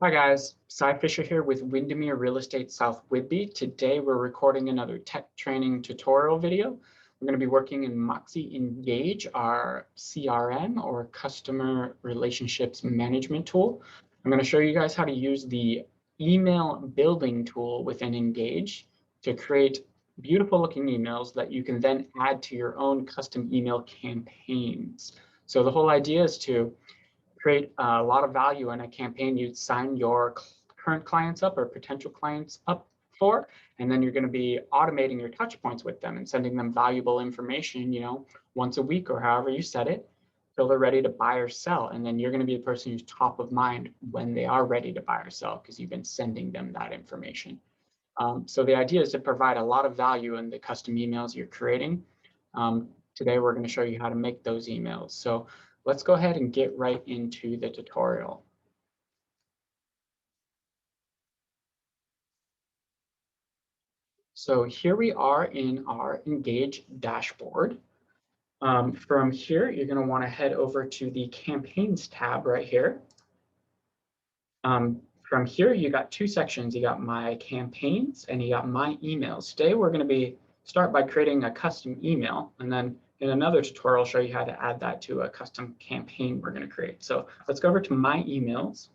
Hi guys, Cy Fisher here with Windermere Real Estate South Whidbey. Today we're recording another tech training tutorial video. We're going to be working in Moxi Engage, our CRM or Customer Relationships Management tool. I'm going to show you guys how to use the email building tool within Engage to create beautiful looking emails that you can then add to your own custom email campaigns. So the whole idea is to create a lot of value in a campaign you'd sign your current clients up or potential clients up for, and then you're going to be automating your touch points with them and sending them valuable information, once a week or however you set it, till they're ready to buy or sell. And then you're going to be the person who's top of mind when they are ready to buy or sell because you've been sending them that information. So the idea is to provide a lot of value in the custom emails you're creating. Today, we're going to show you how to make those emails. So let's go ahead and get right into the tutorial. So here we are in our Engage dashboard. From here, you're going to want to head over to the Campaigns tab right here. From here, you got two sections. You got My Campaigns and you got My Emails. Today, we're going to start by creating a custom email, and then in another tutorial, I'll show you how to add that to a custom campaign we're going to create. So let's go over to My Emails.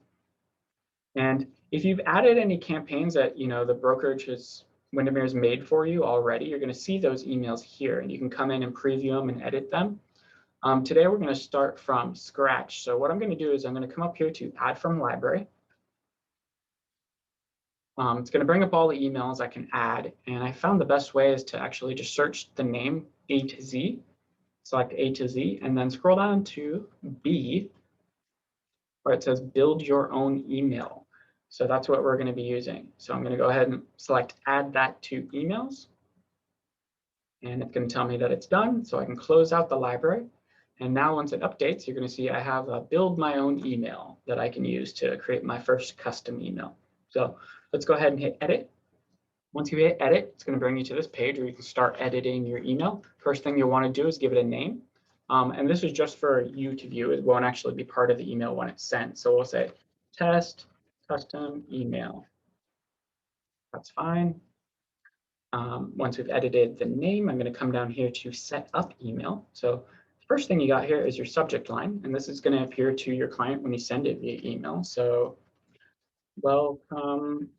And if you've added any campaigns that the brokerage Windermere has made for you already, you're going to see those emails here, and you can come in and preview them and edit them. Today we're going to start from scratch. So what I'm going to do is I'm going to come up here to Add from Library. It's going to bring up all the emails I can add, and I found the best way is to actually just search the name A to Z, select A to Z, and then scroll down to B, where it says Build Your Own Email. So that's what we're going to be using. So I'm going to go ahead and select Add That to Emails. And it's going to tell me that it's done. So I can close out the library. And now once it updates, you're going to see I have a Build My Own Email that I can use to create my first custom email. So let's go ahead and hit Edit. Once you hit Edit, it's going to bring you to this page where you can start editing your email. First thing you'll want to do is give it a name. And this is just for you to view. It won't actually be part of the email when it's sent. So we'll say test custom email. That's fine. Once we've edited the name, I'm going to come down here to set up email. So the first thing you got here is your subject line, and this is going to appear to your client when you send it via email. So welcome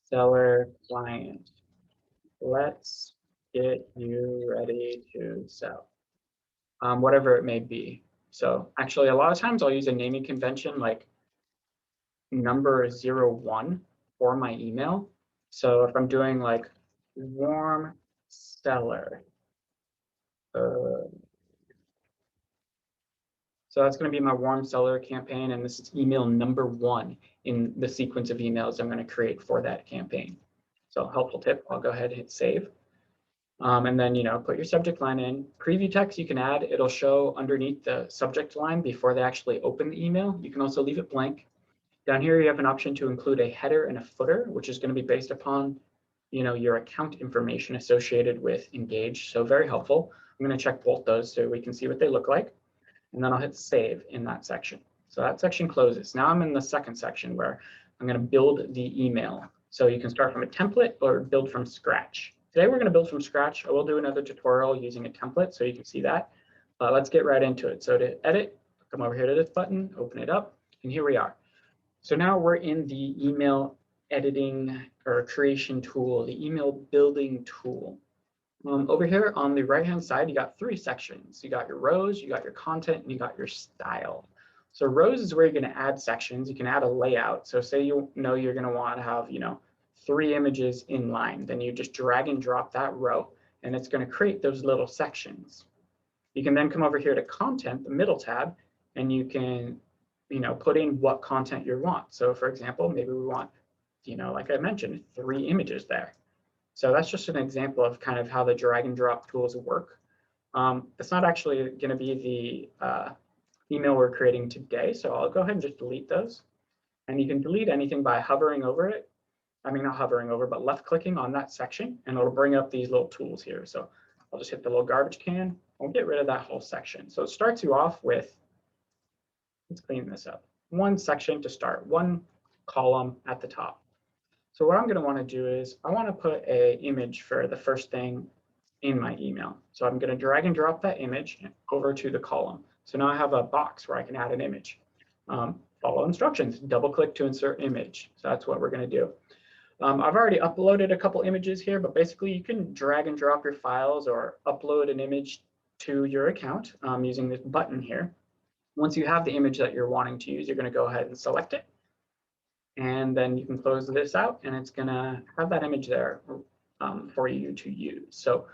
seller client. Let's get you ready to sell. Whatever it may be. So actually, a lot of times I'll use a naming convention like number 01 for my email. So if I'm doing like warm seller, so that's going to be my warm seller campaign, and this is email number 1 in the sequence of emails I'm going to create for that campaign. So helpful tip, I'll go ahead and hit save. And then, put your subject line in. Preview text you can add, it'll show underneath the subject line before they actually open the email. You can also leave it blank. Down here, you have an option to include a header and a footer, which is going to be based upon, your account information associated with Engage. So very helpful. I'm going to check both those so we can see what they look like. And then I'll hit save in that section. So that section closes. Now I'm in the second section where I'm going to build the email. So you can start from a template or build from scratch. Today we're going to build from scratch. I will do another tutorial using a template so you can see that. Let's get right into it. So to edit, come over here to this button, open it up, and here we are. So now we're in the email editing or creation tool, the email building tool. Over here on the right-hand side, you got 3 sections. You got your rows, you got your content, and you got your style. So rows is where you're going to add sections. You can add a layout. So say you're going to want to have 3 images in line. Then you just drag and drop that row, and it's going to create those little sections. You can then come over here to content, the middle tab, and you can put in what content you want. So for example, maybe we want, like I mentioned, 3 images there. So that's just an example of kind of how the drag and drop tools work. It's not actually going to be the email we're creating today. So I'll go ahead and just delete those. And you can delete anything by hovering over it. I mean, not hovering over, but left clicking on that section, and it'll bring up these little tools here. So I'll just hit the little garbage can. I'll get rid of that whole section. So it starts you off with, let's clean this up. one section to start, one column at the top. So what I'm going to want to do is I want to put an image for the first thing in my email. So I'm going to drag and drop that image over to the column. So now I have a box where I can add an image. Follow instructions, double click to insert image. So that's what we're going to do. I've already uploaded a couple images here, but basically you can drag and drop your files or upload an image to your account using this button here. Once you have the image that you're wanting to use, you're going to go ahead and select it. And then you can close this out and it's going to have that image there for you to use. So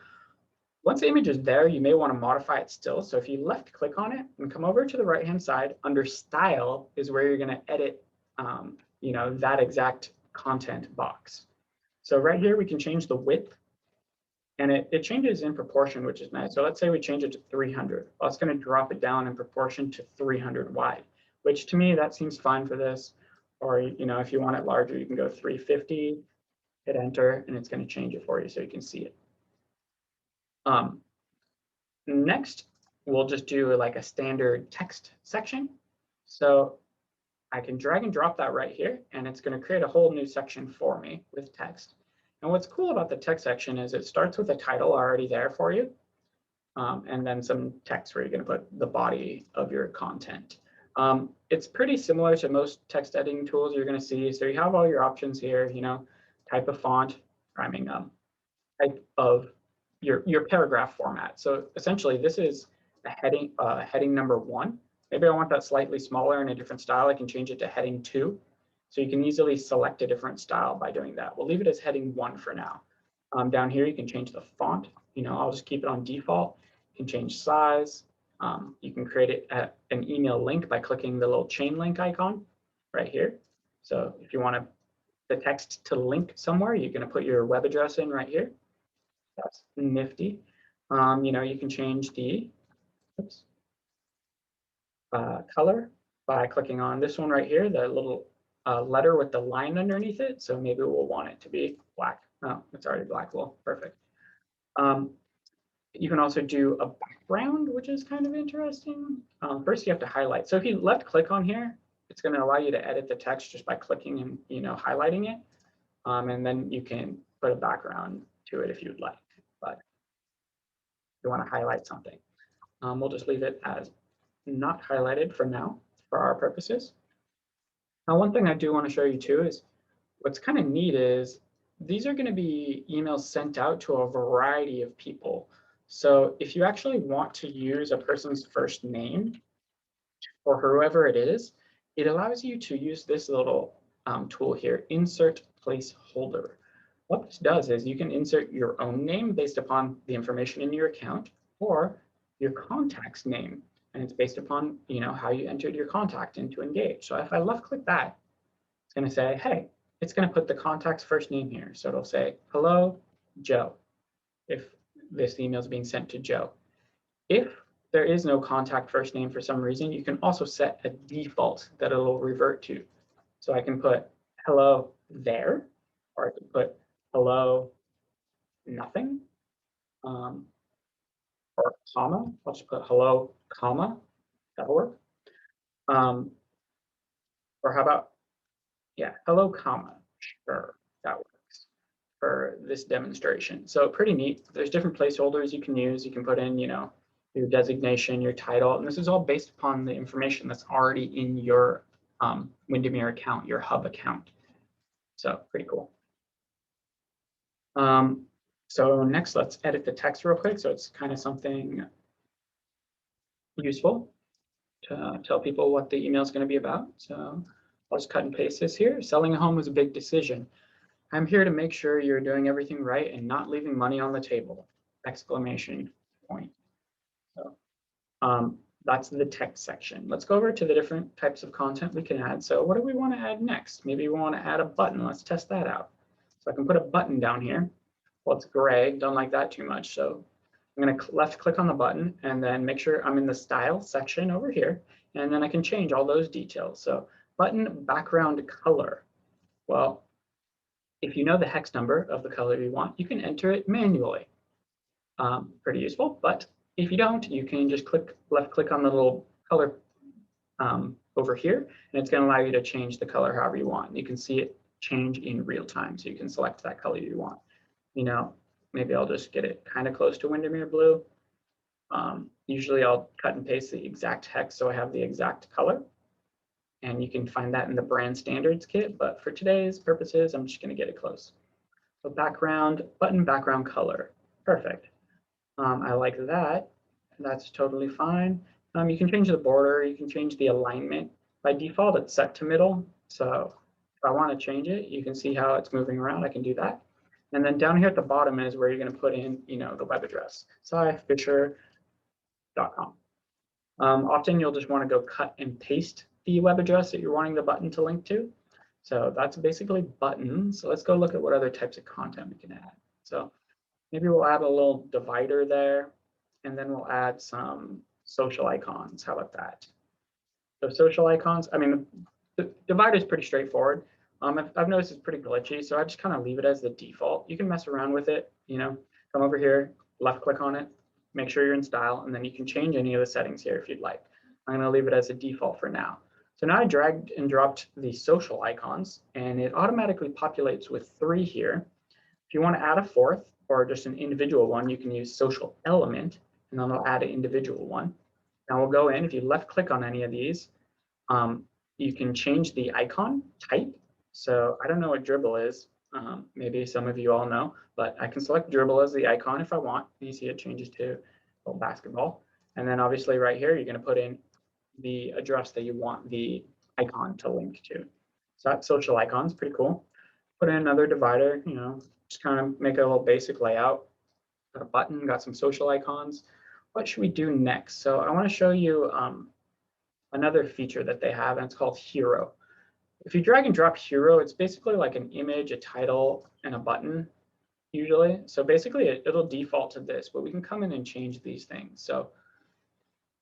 once the image is there, you may want to modify it still. So if you left click on it and come over to the right hand side, under style is where you're going to edit that exact content box. So right here we can change the width and it changes in proportion, which is nice. So let's say we change it to 300. Well, it's going to drop it down in proportion to 300 wide, which to me that seems fine for this. Or if you want it larger, you can go 350, hit enter, and it's going to change it for you so you can see it. Next, we'll just do like a standard text section. So I can drag and drop that right here, and it's going to create a whole new section for me with text. And what's cool about the text section is it starts with a title already there for you, and then some text where you're going to put the body of your content. It's pretty similar to most text editing tools you're going to see. So you have all your options here, type of font, rhyming, type of your paragraph format. So essentially this is a heading number 1. Maybe I want that slightly smaller in a different style. I can change it to heading 2. So you can easily select a different style by doing that. We'll leave it as heading 1 for now. Down here, you can change the font. I'll just keep it on default. You can change size. You can create it at an email link by clicking the little chain link icon right here. So if you want the text to link somewhere, you're going to put your web address in right here. That's nifty. You can change the color by clicking on this one right here, the little letter with the line underneath it. So maybe we'll want it to be black. Oh, it's already black. Well, perfect. You can also do a background, which is kind of interesting. First, you have to highlight. So if you left click on here, it's going to allow you to edit the text just by clicking and highlighting it. And then you can put a background to it if you'd like. But if you want to highlight something, we'll just leave it as not highlighted for now for our purposes. Now, one thing I do want to show you too is what's kind of neat is these are going to be emails sent out to a variety of people. So if you actually want to use a person's first name or whoever it is, it allows you to use this little tool here, insert placeholder. What this does is you can insert your own name based upon the information in your account or your contact's name. And it's based upon how you entered your contact into Engage. So if I left click that, it's going to say, hey, it's going to put the contact's first name here. So it'll say, hello, Joe, if this email is being sent to Joe. If there is no contact first name for some reason, you can also set a default that it'll revert to. So I can put hello there, or I can put hello nothing, or comma. I'll just put hello, comma. That'll work. Or how about, yeah, hello, comma. Sure, that works for this demonstration. So pretty neat. There's different placeholders you can use. You can put in, your designation, your title, and this is all based upon the information that's already in your Windermere account, your hub account. So pretty cool. So next, let's edit the text real quick. So it's kind of something useful to tell people what the email is going to be about. So I'll just cut and paste this here. Selling a home was a big decision. I'm here to make sure you're doing everything right and not leaving money on the table! Exclamation point. So that's the text section. Let's go over to the different types of content we can add. So what do we want to add next? Maybe we want to add a button. Let's test that out. So I can put a button down here. Well, it's gray. Don't like that too much. So I'm going to left click on the button and then make sure I'm in the style section over here. And then I can change all those details. So button background color. Well, if you know the hex number of the color you want, you can enter it manually. Pretty useful. But if you don't, you can just left click on the little color over here, and it's going to allow you to change the color however you want. You can see it change in real time, so you can select that color you want. You know, maybe I'll just get it kind of close to Windermere blue. Usually I'll cut and paste the exact text so I have the exact color. And you can find that in the brand standards kit, but for today's purposes, I'm just going to get it close. So background, button background color, perfect. I like that. That's totally fine. You can change the border, you can change the alignment. By default, it's set to middle. So if I want to change it, you can see how it's moving around. I can do that. And then down here at the bottom is where you're going to put in, the web address, sifisher.com. Often you'll just want to go cut and paste the web address that you're wanting the button to link to. So that's basically buttons. So let's go look at what other types of content we can add. So maybe we'll add a little divider there, and then we'll add some social icons. How about that? So social icons, I mean, the divider is pretty straightforward. I've noticed it's pretty glitchy, so I just kind of leave it as the default. You can mess around with it, come over here, left click on it, make sure you're in style, and then you can change any of the settings here if you'd like. I'm going to leave it as a default for now. So now I dragged and dropped the social icons, and it automatically populates with 3 here. If you want to add a 4th or just an individual one, you can use social element, and then I'll add an individual one. Now we'll go in, if you left click on any of these, you can change the icon type. So I don't know what dribble is. Maybe some of you all know, but I can select dribble as the icon if I want. You see it changes to basketball. And then obviously right here, you're going to put in the address that you want the icon to link to. So that social icon is pretty cool. Put in another divider, just kind of make a little basic layout. Got a button, got some social icons. What should we do next? So I want to show you another feature that they have, and it's called Hero. If you drag and drop Hero, it's basically like an image, a title, and a button, usually. So basically, it'll default to this, but we can come in and change these things. So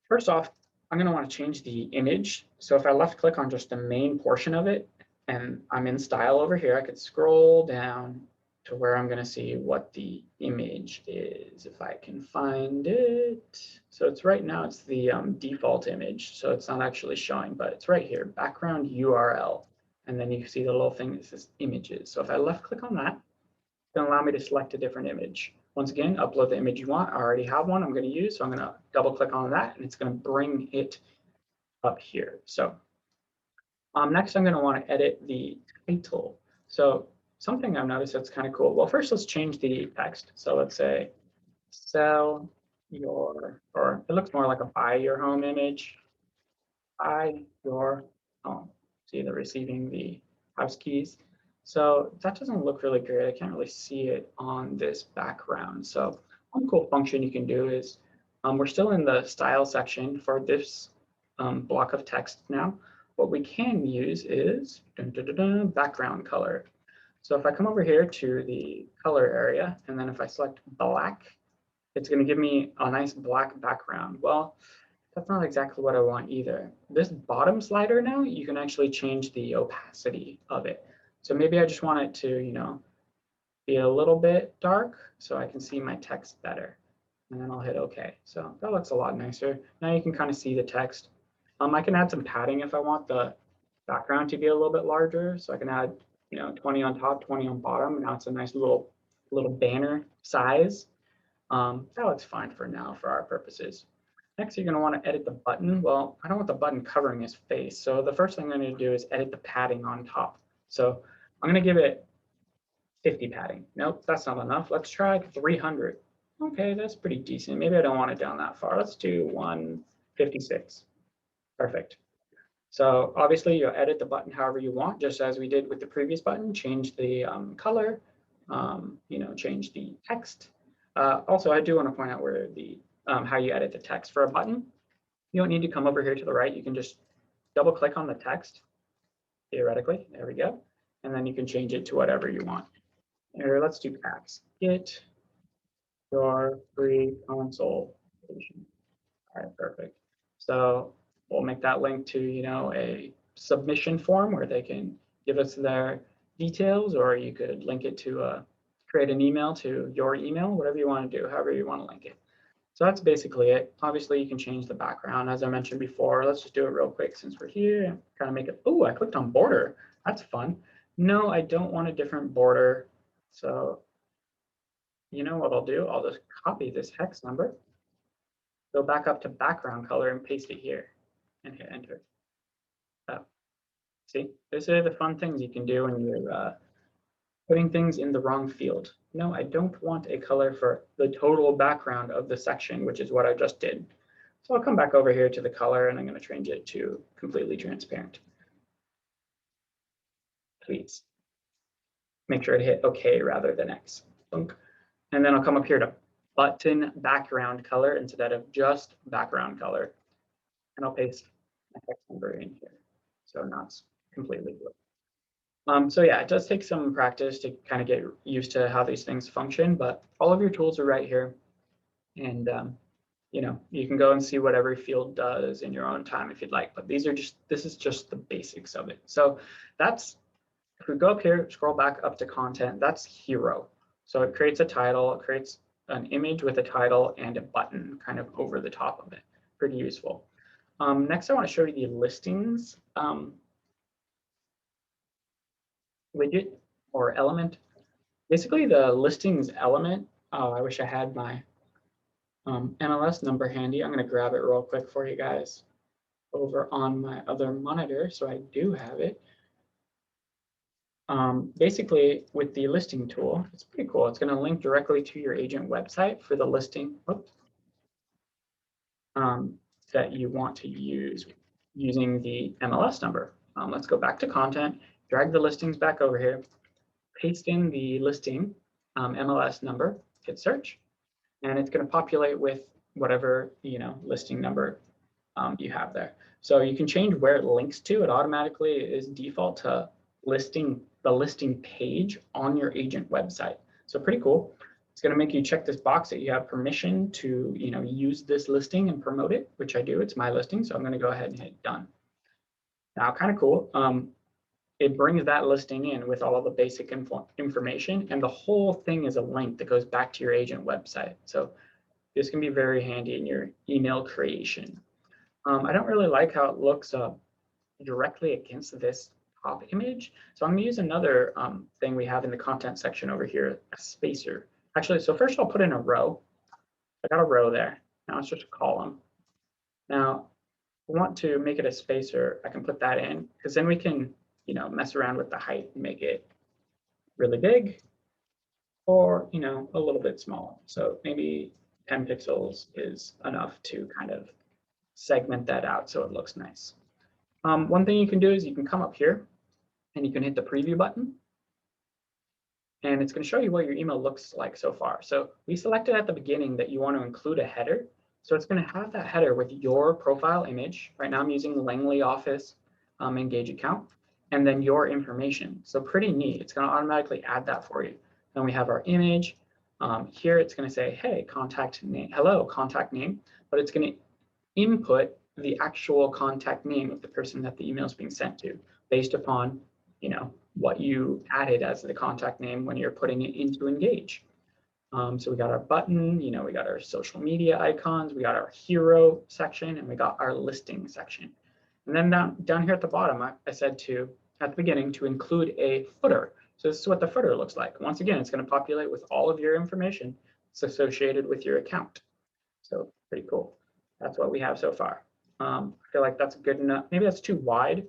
first off, I'm going to want to change the image. So if I left click on just the main portion of it, and I'm in style over here, I could scroll down to where I'm going to see what the image is, if I can find it. So it's right now, it's the default image. So it's not actually showing, but it's right here, background URL. And then you can see the little thing that says images. So if I left click on that, it's going to allow me to select a different image. Once again, upload the image you want. I already have one I'm going to use. So I'm going to double click on that, and it's going to bring it up here. So next, I'm going to want to edit the title. So something I've noticed that's kind of cool. Well, first, let's change the text. So let's say, sell your, or it looks more like a buy your home image. Buy your home. See, they're receiving the house keys. So that doesn't look really great. I can't really see it on this background. So one cool function you can do is, we're still in the style section for this block of text now. What we can use is background color. So if I come over here to the color area, and then if I select black, it's going to give me a nice black background. Well, that's not exactly what I want either. This bottom slider now, you can actually change the opacity of it. So maybe I just want it to, be a little bit dark so I can see my text better. And then I'll hit OK. So that looks a lot nicer. Now you can kind of see the text. I can add some padding if I want the background to be a little bit larger. So I can add 20 on top, 20 on bottom. Now it's a nice little banner size. That looks fine for now for our purposes. Next, you're going to want to edit the button. Well, I don't want the button covering his face. So the first thing I'm going to do is edit the padding on top. So I'm going to give it 50 padding. Nope, that's not enough. Let's try 300. Okay, that's pretty decent. Maybe I don't want it down that far. Let's do 156. Perfect. So obviously you'll edit the button however you want, just as we did with the previous button. Change the color, change the text. Also, I do want to point out where the how you edit the text for a button. You don't need to come over here to the right. You can just double click on the text, theoretically. There we go. And then you can change it to whatever you want. Here, let's do packs. Get your free consultation. All right, perfect. So we'll make that link to, a submission form where they can give us their details, or you could link it to create an email to your email, whatever you want to do, however you want to link it. So that's basically it. Obviously, you can change the background, as I mentioned before. Let's just do it real quick since we're here. Kind of make it, oh, I clicked on border. That's fun. No, I don't want a different border. So you know what I'll do? I'll just copy this hex number, go back up to background color and paste it here and hit enter. Oh, see, these are the fun things you can do when you're putting things in the wrong field. No, I don't want a color for the total background of the section, which is what I just did. So I'll come back over here to the color and I'm going to change it to completely transparent. Please make sure to hit OK rather than X. And then I'll come up here to button background color instead of just background color. And I'll paste my text number in here. So now it's completely blue. So yeah, it does take some practice to kind of get used to how these things function, but all of your tools are right here. And you know, you can go and see what every field does in your own time if you'd like, but this is just the basics of it. So that's, if we go up here, scroll back up to content, that's hero. So it creates a title, it creates an image with a title and a button kind of over the top of it. Pretty useful. Next, I want to show you the listings widget or element. Basically, the listings element. Oh, I wish I had my MLS number handy. I'm going to grab it real quick for you guys over on my other monitor, so I do have it. Basically, with the listing tool, it's pretty cool. It's going to link directly to your agent website for the listing that you want to use using the MLS number. Let's go back to content, drag the listings back over here, paste in the listing MLS number, hit search, and it's going to populate with whatever listing number you have there. So you can change where it links to. It automatically is default to the listing page on your agent website. So pretty cool. It's going to make you check this box that you have permission to use this listing and promote it, which I do. It's my listing, so I'm going to go ahead and hit done. Now, kind of cool. It brings that listing in with all of the basic information, and the whole thing is a link that goes back to your agent website. So this can be very handy in your email creation. I don't really like how it looks directly against this top image. So I'm going to use another thing we have in the content section over here, a spacer. Actually, so first I'll put in a row. I got a row there. Now it's just a column. Now, if we want to make it a spacer, I can put that in because then we can mess around with the height and make it really big or a little bit small. So maybe 10 pixels is enough to kind of segment that out so it looks nice. One thing you can do is you can come up here and you can hit the preview button. And it's going to show you what your email looks like so far. So we selected at the beginning that you want to include a header. So it's going to have that header with your profile image. Right now I'm using Langley Office Engage account, and then your information. So pretty neat. It's going to automatically add that for you. Then we have our image. Here it's going to say, hey, contact name, hello, contact name, but it's going to input the actual contact name of the person that the email is being sent to based upon what you added as the contact name when you're putting it into Engage. So we got our button, we got our social media icons, we got our hero section, and we got our listing section. And then down here at the bottom, I said at the beginning to include a footer. So this is what the footer looks like. Once again, it's going to populate with all of your information that's associated with your account. So pretty cool. That's what we have so far. I feel like that's good enough. Maybe that's too wide,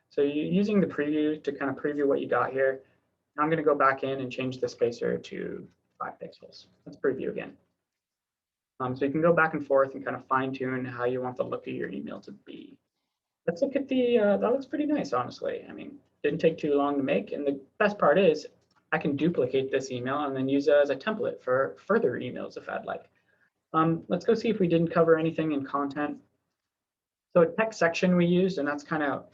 So you're using the preview to kind of preview what you got here. Now I'm going to go back in and change the spacer to 5 pixels. Let's preview again. So you can go back and forth and kind of fine tune how you want the look of your email to be. Let's look at that looks pretty nice, honestly. I mean, didn't take too long to make. And the best part is I can duplicate this email and then use it as a template for further emails if I'd like. Let's go see if we didn't cover anything in content. So a text section we used, and that's kind of,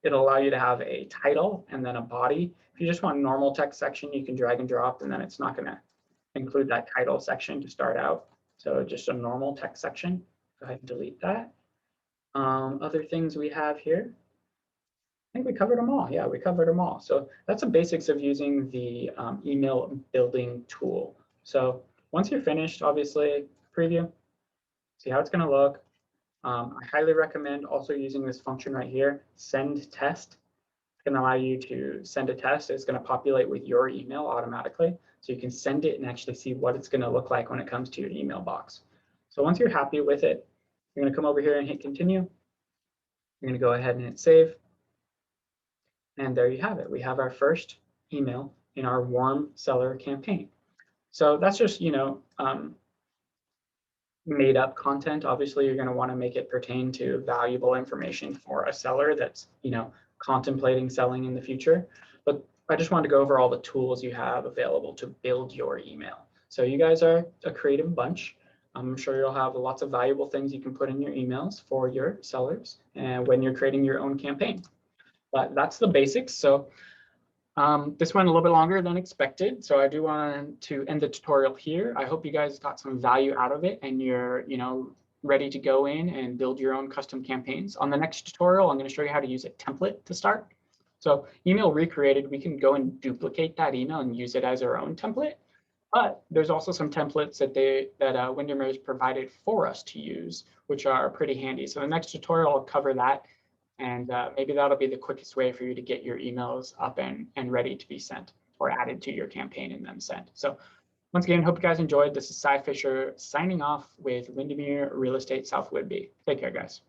it'll allow you to have a title and then a body. If you just want normal text section, you can drag and drop, and then it's not going to include that title section to start out. So just a normal text section. Go ahead and delete that. Other things we have here. I think we covered them all. Yeah, we covered them all. So that's the basics of using the email building tool. So once you're finished, obviously, preview. see how it's going to look. I highly recommend also using this function right here, send test. It's going to allow you to send a test. It's going to populate with your email automatically. So you can send it and actually see what it's going to look like when it comes to your email box. So once you're happy with it, you're going to come over here and hit continue. You're going to go ahead and hit save. And there you have it. We have our first email in our warm seller campaign. So that's just, made up content. Obviously, you're going to want to make it pertain to valuable information for a seller that's, contemplating selling in the future. But I just wanted to go over all the tools you have available to build your email. So you guys are a creative bunch. I'm sure you'll have lots of valuable things you can put in your emails for your sellers and when you're creating your own campaign. But that's the basics. So this went a little bit longer than expected. So I do want to end the tutorial here. I hope you guys got some value out of it and you're, ready to go in and build your own custom campaigns. On the next tutorial, I'm going to show you how to use a template to start. So email recreated, we can go and duplicate that email and use it as our own template. But there's also some templates that Windermere has provided for us to use, which are pretty handy. So the next tutorial will cover that. And maybe that'll be the quickest way for you to get your emails up and ready to be sent or added to your campaign and then sent. So once again, hope you guys enjoyed. This is Cy Fisher signing off with Windermere Real Estate South Whidbey. Take care, guys.